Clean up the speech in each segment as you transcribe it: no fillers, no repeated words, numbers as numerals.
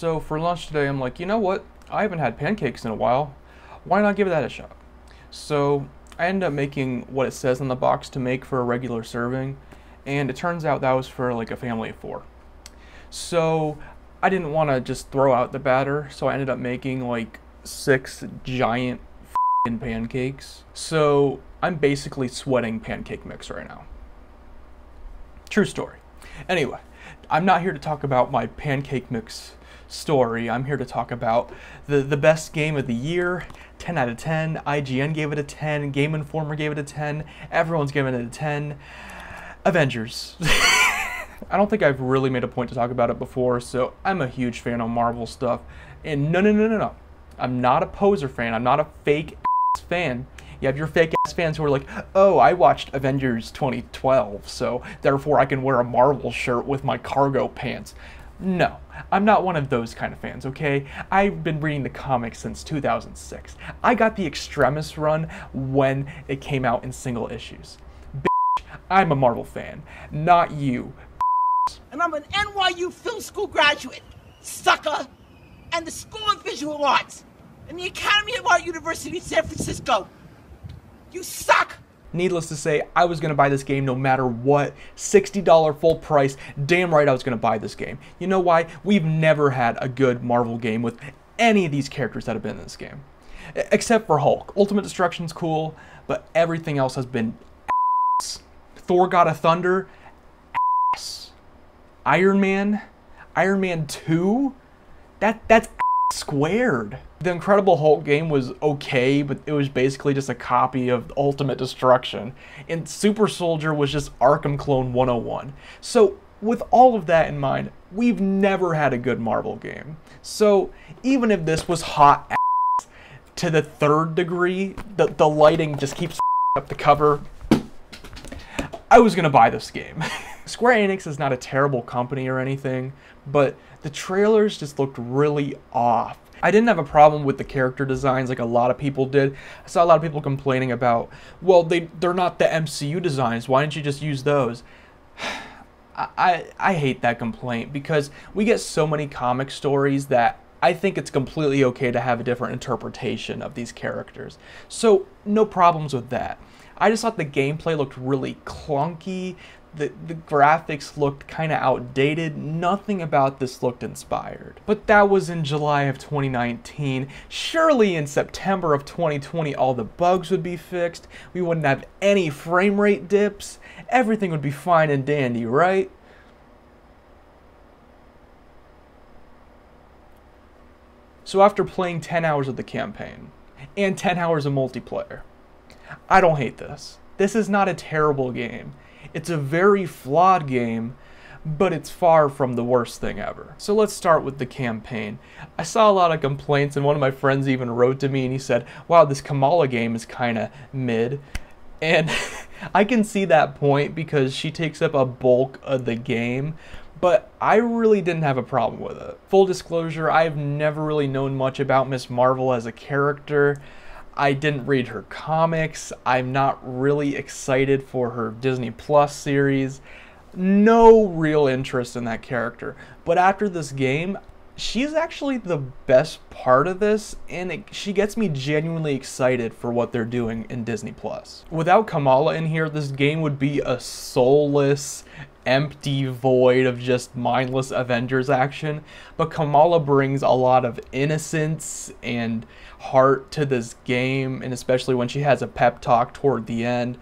So for lunch today, I'm like, you know what? I haven't had pancakes in a while. Why not give that a shot? So I ended up making what it says on the box to make for a regular serving, and it turns out that was for like a family of 4. So I didn't want to just throw out the batter, so I ended up making like 6 giant f***ing pancakes. So I'm basically sweating pancake mix right now. True story. Anyway, I'm not here to talk about my pancake mix story. I'm here to talk about the best game of the year. 10 out of 10. IGN gave it a 10. Game Informer gave it a 10. Everyone's giving it a 10. Avengers. I don't think I've really made a point to talk about it before, so I'm a huge fan of Marvel stuff. And no. I'm not a poser fan. I'm not a fake ass fan. You have your fake ass fans who are like, oh, I watched Avengers 2012, so therefore I can wear a Marvel shirt with my cargo pants. No, I'm not one of those kind of fans, okay? I've been reading the comics since 2006. I got the Extremis run when it came out in single issues. Bitch, I'm a Marvel fan, not you. And I'm an NYU film school graduate, sucker, and the School of Visual Arts, and the Academy of Art University in San Francisco. You suck! Needless to say, I was going to buy this game no matter what. $60 full price. Damn right I was going to buy this game. You know why? We've never had a good Marvel game with any of these characters that have been in this game. Except for Hulk. Ultimate Destruction's cool, but everything else has been ass. Thor God of Thunder, ass. Iron Man 2, that's ass squared. The Incredible Hulk game was okay, but it was basically just a copy of Ultimate Destruction. And Super Soldier was just Arkham Clone 101. So with all of that in mind, we've never had a good Marvel game. So even if this was hot ass to the 3rd degree, the lighting just keeps up the cover, I was gonna buy this game. Square Enix is not a terrible company or anything, but the trailers just looked really off. I didn't have a problem with the character designs like a lot of people did. I saw a lot of people complaining about, well, they're not the MCU designs, why didn't you just use those? I hate that complaint because we get so many comic stories that I think it's completely okay to have a different interpretation of these characters. So no problems with that. I just thought the gameplay looked really clunky. The graphics looked kind of outdated. Nothing about this looked inspired. But that was in July of 2019. Surely in September of 2020 all the bugs would be fixed. We wouldn't have any frame rate dips. Everything would be fine and dandy, right? So after playing 10 hours of the campaign and 10 hours of multiplayer, I don't hate this. This is not a terrible game. It's a very flawed game, but it's far from the worst thing ever. So let's start with the campaign. I saw a lot of complaints, and one of my friends even wrote to me and he said, wow, this Kamala game is kind of mid. And I can see that point because she takes up a bulk of the game, but I really didn't have a problem with it. Full disclosure, I've never really known much about Ms. Marvel as a character. I didn't read her comics. I'm not really excited for her Disney Plus series. No real interest in that character. But after this game, she's actually the best part of this, and she gets me genuinely excited for what they're doing in Disney Plus. Without Kamala in here, this game would be a soulless, empty void of just mindless Avengers action, but Kamala brings a lot of innocence and heart to this game, and especially when she has a pep talk toward the end.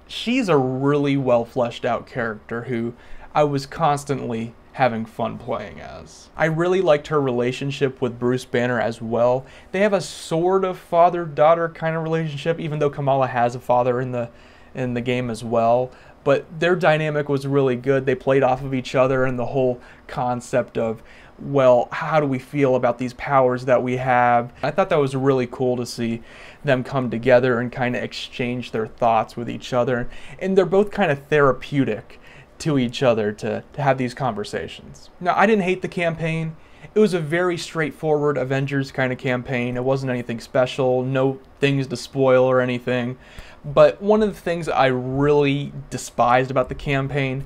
She's a really well fleshed out character who I was constantly having fun playing as. I really liked her relationship with Bruce Banner as well. They have a sort of father-daughter kind of relationship, even though Kamala has a father in the game as well. But their dynamic was really good. They played off of each other, and the whole concept of, well, how do we feel about these powers that we have? I thought that was really cool to see them come together and kind of exchange their thoughts with each other. And they're both kind of therapeutic to each other to have these conversations. Now, I didn't hate the campaign. It was a very straightforward Avengers kind of campaign. It wasn't anything special, no things to spoil or anything. But one of the things I really despised about the campaign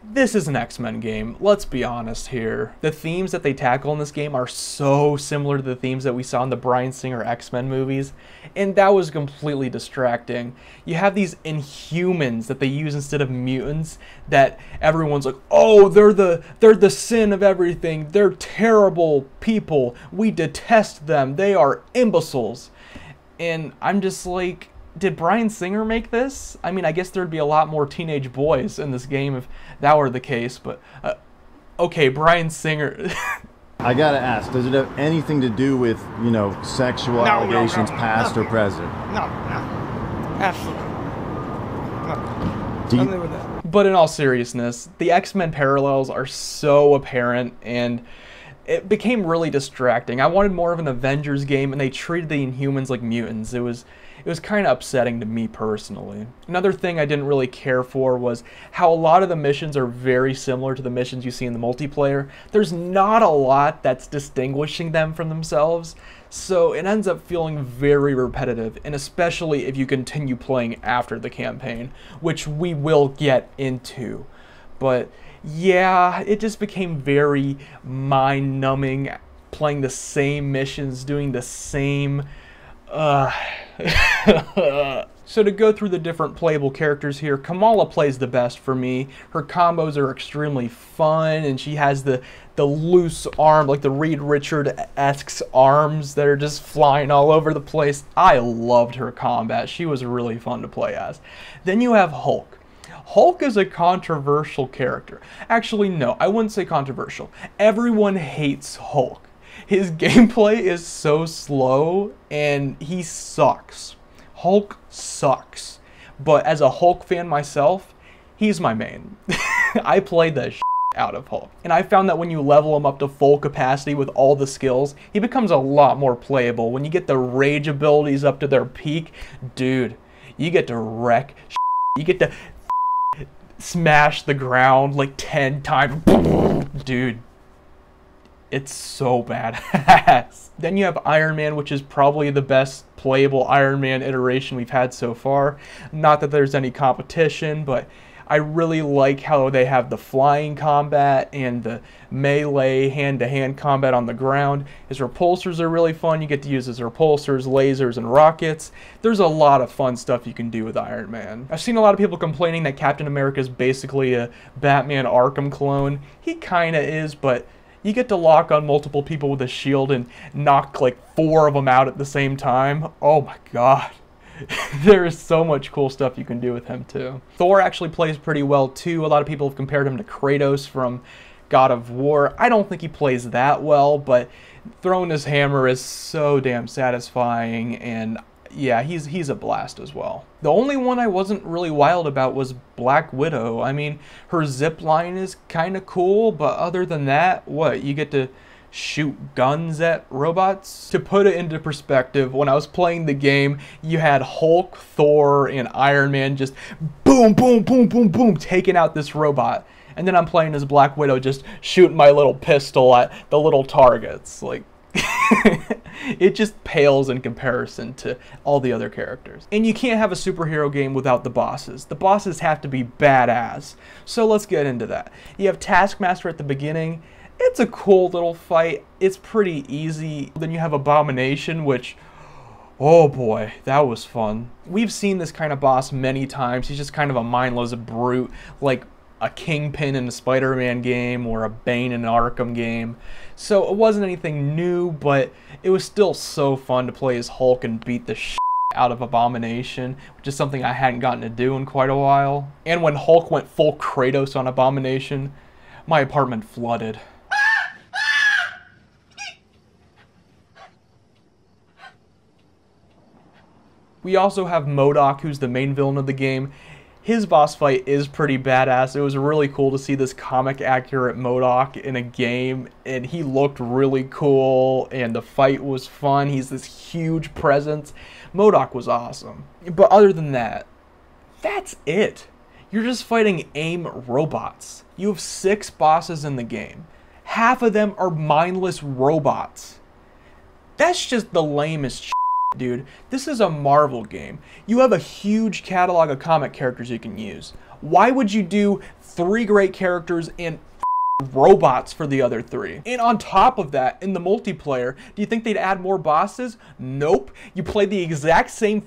This is an X-Men game, let's be honest here. The themes that they tackle in this game are so similar to the themes that we saw in the Bryan Singer X-Men movies, and that was completely distracting. You have these Inhumans that they use instead of mutants that everyone's like, oh, they're the sin of everything, they're terrible people, we detest them, they are imbeciles. And I'm just like, did Bryan Singer make this? I mean, I guess there'd be a lot more teenage boys in this game if that were the case, but okay, Bryan Singer. I gotta ask, does it have anything to do with, you know, sexual allegations, past or present? No, absolutely. Nothing with that. But in all seriousness, the X-Men parallels are so apparent, and it became really distracting. I wanted more of an Avengers game, and they treated the Inhumans like mutants. It was kind of upsetting to me personally. Another thing I didn't really care for was how a lot of the missions are very similar to the missions you see in the multiplayer. There's not a lot that's distinguishing them from themselves, so it ends up feeling very repetitive, and especially if you continue playing after the campaign, which we will get into. But yeah, it just became very mind-numbing, playing the same missions, doing the same... So to go through the different playable characters here, Kamala plays the best for me. Her combos are extremely fun, and she has the loose arm, like the Reed Richards-esque arms that are just flying all over the place. I loved her combat. She was really fun to play as. Then you have Hulk. Hulk is a controversial character. Actually, no, I wouldn't say controversial. Everyone hates Hulk. His gameplay is so slow, and he sucks. Hulk sucks. But as a Hulk fan myself, he's my main. I played the out of Hulk. And I found that when you level him up to full capacity with all the skills, he becomes a lot more playable. When you get the rage abilities up to their peak, dude, you get to wreck You get to smash the ground like 10 times. Dude. It's so badass. Then you have Iron Man, which is probably the best playable Iron Man iteration we've had so far. Not that there's any competition, but I really like how they have the flying combat and the melee hand-to-hand combat on the ground. His repulsors are really fun. You get to use his repulsors, lasers, and rockets. There's a lot of fun stuff you can do with Iron Man. I've seen a lot of people complaining that Captain America is basically a Batman Arkham clone. He kinda is, but you get to lock on multiple people with a shield and knock like 4 of them out at the same time. Oh my god. There is so much cool stuff you can do with him too. Thor actually plays pretty well too. A lot of people have compared him to Kratos from God of War. I don't think he plays that well, but throwing his hammer is so damn satisfying, and yeah, he's a blast as well. The only one I wasn't really wild about was Black Widow. I mean, her zip line is kind of cool, but other than that, what? You get to shoot guns at robots? To put it into perspective, when I was playing the game, you had Hulk, Thor, and Iron Man just boom, boom, boom, boom, boom, taking out this robot. And then I'm playing as Black Widow just shooting my little pistol at the little targets. Like, it just pales in comparison to all the other characters. And you can't have a superhero game without the bosses. The bosses have to be badass. So let's get into that. You have Taskmaster at the beginning. It's a cool little fight. It's pretty easy. Then you have Abomination, which, oh boy, that was fun. We've seen this kind of boss many times. He's just kind of a mindless brute, like a Kingpin in a Spider-Man game or a Bane in an Arkham game. So it wasn't anything new, but it was still so fun to play as Hulk and beat the shit out of Abomination, which is something I hadn't gotten to do in quite a while. And when Hulk went full Kratos on Abomination, my apartment flooded. We also have MODOK, who's the main villain of the game. His boss fight is pretty badass. It was really cool to see this comic-accurate MODOK in a game, and he looked really cool, and the fight was fun. He's this huge presence. MODOK was awesome. But other than that, that's it. You're just fighting AIM robots. You have 6 bosses in the game. Half of them are mindless robots. That's just the lamest shit dude. This is a Marvel game. You have a huge catalog of comic characters you can use. Why would you do 3 great characters and robots for the other 3? And on top of that, in the multiplayer, do you think they'd add more bosses? Nope. You play the exact same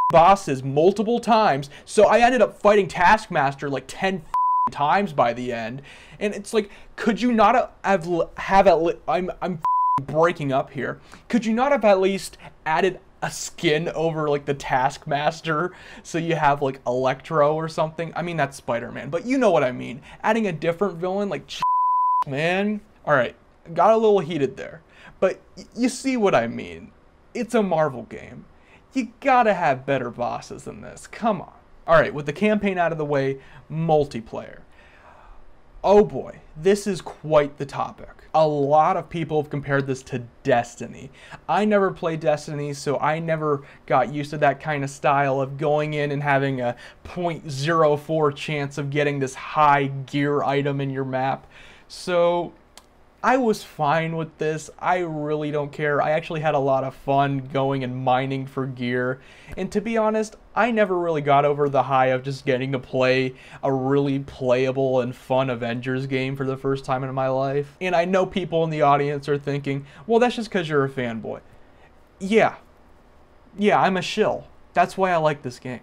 bosses multiple times. So I ended up fighting Taskmaster like 10 times by the end. And it's like, could you not have I'm breaking up here. Could you not have at least added a skin over like the Taskmaster so you have like Electro or something? I mean, that's Spider-Man, but you know what I mean. Adding a different villain, like, man. All right, got a little heated there, but you see what I mean. It's a Marvel game. You gotta have better bosses than this. Come on. All right, with the campaign out of the way, multiplayer. Oh boy, this is quite the topic. A lot of people have compared this to Destiny. I never played Destiny, so I never got used to that kind of style of going in and having a 0.04 chance of getting this high gear item in your map. So I was fine with this. I really don't care. I actually had a lot of fun going and mining for gear. And to be honest, I never really got over the high of just getting to play a really playable and fun Avengers game for the first time in my life. And I know people in the audience are thinking, well, that's just because you're a fanboy. Yeah, I'm a shill. That's why I like this game.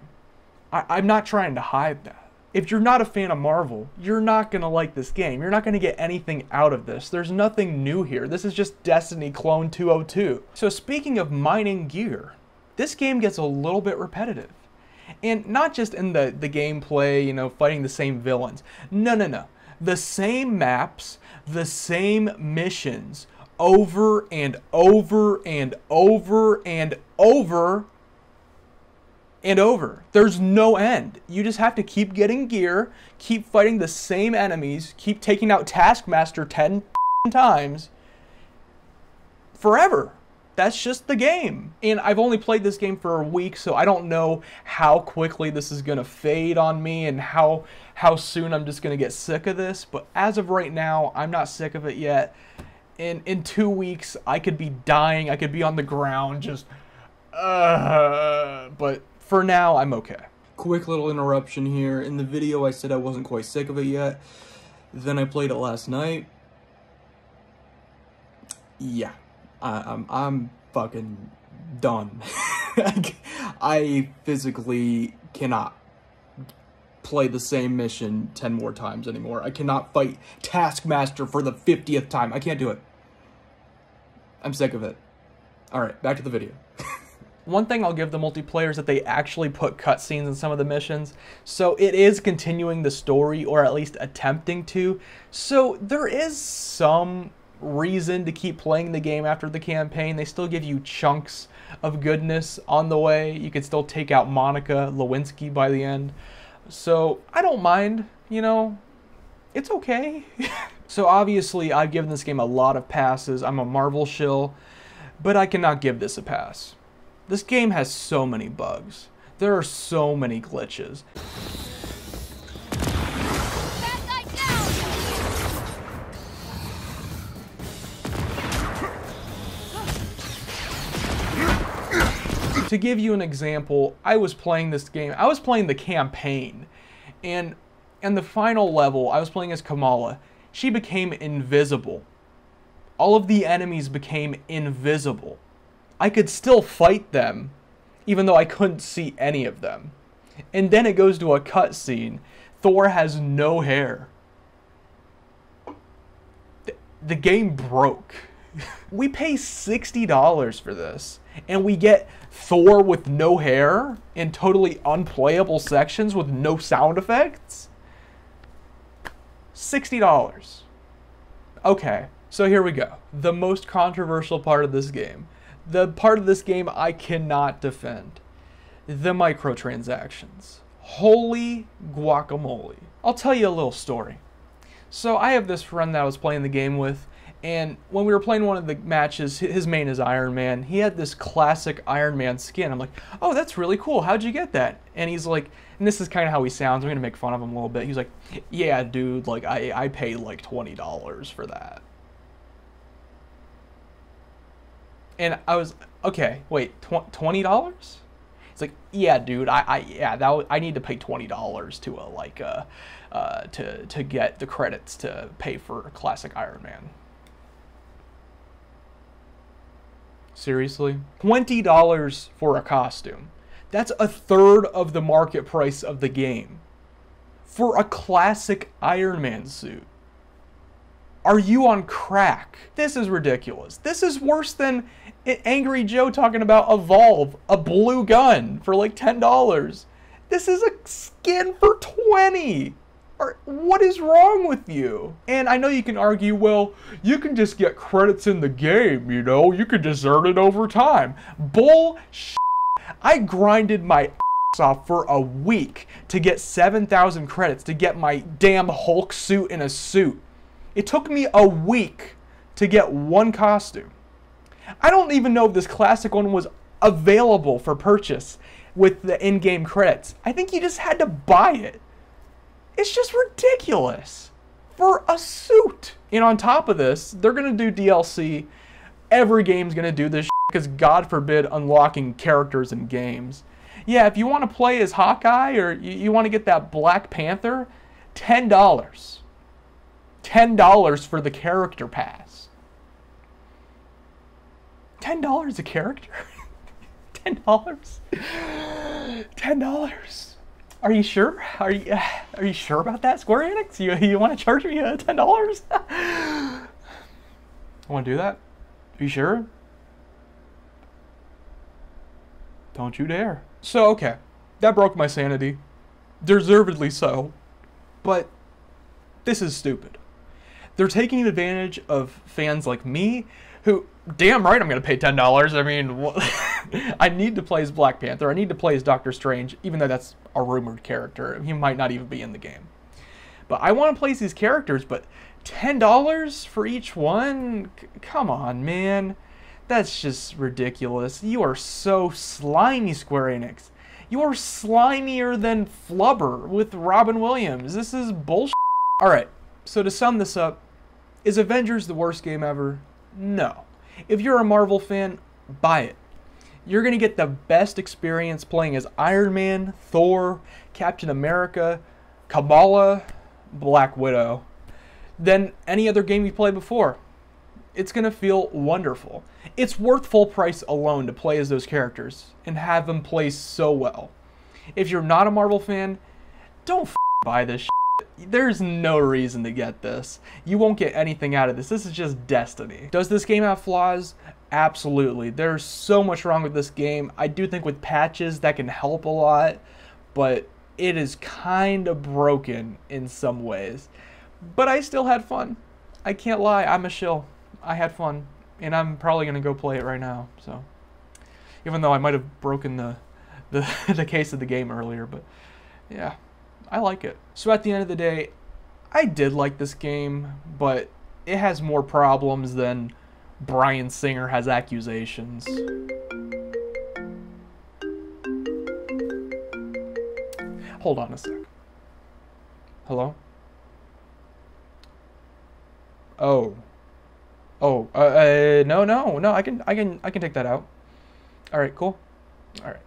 I'm not trying to hide that. If you're not a fan of Marvel, you're not going to like this game. You're not going to get anything out of this. There's nothing new here. This is just Destiny Clone 202. So speaking of mining gear, this game gets a little bit repetitive. And not just in the gameplay, you know, fighting the same villains. No. The same maps, the same missions, over and over and over and over and over. There's no end. You just have to keep getting gear, keep fighting the same enemies, keep taking out Taskmaster 10 times forever. That's just the game. And I've only played this game for a week, so I don't know how quickly this is gonna fade on me and how soon I'm just gonna get sick of this. But as of right now, I'm not sick of it yet. In 2 weeks, I could be dying. I could be on the ground just, but for now, I'm okay. Quick little interruption here. In the video, I said I wasn't quite sick of it yet. Then I played it last night. Yeah, I'm fucking done. I physically cannot play the same mission 10 more times anymore. I cannot fight Taskmaster for the 50th time. I can't do it. I'm sick of it. All right, back to the video. One thing I'll give the multiplayer is that they actually put cutscenes in some of the missions, so it is continuing the story, or at least attempting to. So there is some reason to keep playing the game after the campaign. They still give you chunks of goodness on the way. You can still take out Monica Lewinsky by the end. So I don't mind, you know, it's okay. So obviously I've given this game a lot of passes. I'm a Marvel shill, but I cannot give this a pass. This game has so many bugs. There are so many glitches. To give you an example, I was playing this game, I was playing the campaign, and in the final level, I was playing as Kamala. She became invisible. All of the enemies became invisible. I could still fight them, even though I couldn't see any of them. And then it goes to a cutscene. Thor has no hair. The game broke. We pay $60 for this, and we get Thor with no hair in totally unplayable sections with no sound effects? $60. Okay, so here we go. The most controversial part of this game. The part of this game I cannot defend. The microtransactions. Holy guacamole. I'll tell you a little story. So I have this friend that I was playing the game with, and when we were playing one of the matches, his main is Iron Man. He had this classic Iron Man skin. I'm like, oh, that's really cool. How'd you get that? And he's like, and this is kind of how he sounds. I'm going to make fun of him a little bit. He's like, yeah, dude, like I paid like $20 for that. And I was, okay, wait, $20? It's like, yeah, dude, I need to pay $20 to get the credits to pay for classic Iron Man. Seriously? $20 for a costume. That's a third of the market price of the game. For a classic Iron Man suit. Are you on crack? This is ridiculous. This is worse than Angry Joe talking about Evolve, a blue gun for like $10. This is a skin for $20. What is wrong with you? And I know you can argue, well, you can just get credits in the game, you know? You can just earn it over time. Bullshit. I grinded my ass off for a week to get 7,000 credits to get my damn Hulk suit in a suit. It took me a week to get one costume. I don't even know if this classic one was available for purchase with the in-game credits. I think you just had to buy it. It's just ridiculous for a suit. And on top of this, they're going to do DLC. Every game's going to do this because God forbid unlocking characters in games. Yeah, if you want to play as Hawkeye or you want to get that Black Panther, $10. $10 for the character pass. $10 a character? $10? $10. Are you sure? Are you sure about that, Square Enix? You want to charge me $10? I want to do that? Are you sure? Don't you dare. So, okay. That broke my sanity. Deservedly so. But this is stupid. They're taking advantage of fans like me who, damn right I'm going to pay $10. I mean, I need to play as Black Panther. I need to play as Doctor Strange, even though that's a rumored character. He might not even be in the game. But I want to play as these characters, but $10 for each one? Come on, man. That's just ridiculous. You are so slimy, Square Enix. You are slimier than Flubber with Robin Williams. This is bullshit. Alright, so to sum this up, is Avengers the worst game ever? No. If you're a Marvel fan, buy it. You're going to get the best experience playing as Iron Man, Thor, Captain America, Kamala, Black Widow than any other game you played before. It's going to feel wonderful. It's worth full price alone to play as those characters and have them play so well. If you're not a Marvel fan, don't buy this shit. There's no reason to get this. You won't get anything out of this. This is just destiny. Does this game have flaws? Absolutely. There's so much wrong with this game. I do think with patches that can help a lot, but it is kind of broken in some ways. But I still had fun. I can't lie. I'm a shill. I had fun, and I'm probably going to go play it right now. So, even though I might have broken the case of the game earlier, but yeah, I like it. So at the end of the day, I did like this game, but it has more problems than Bryan Singer has accusations. Hold on a sec. Hello? Oh. Oh, no, I can take that out. All right, cool. All right.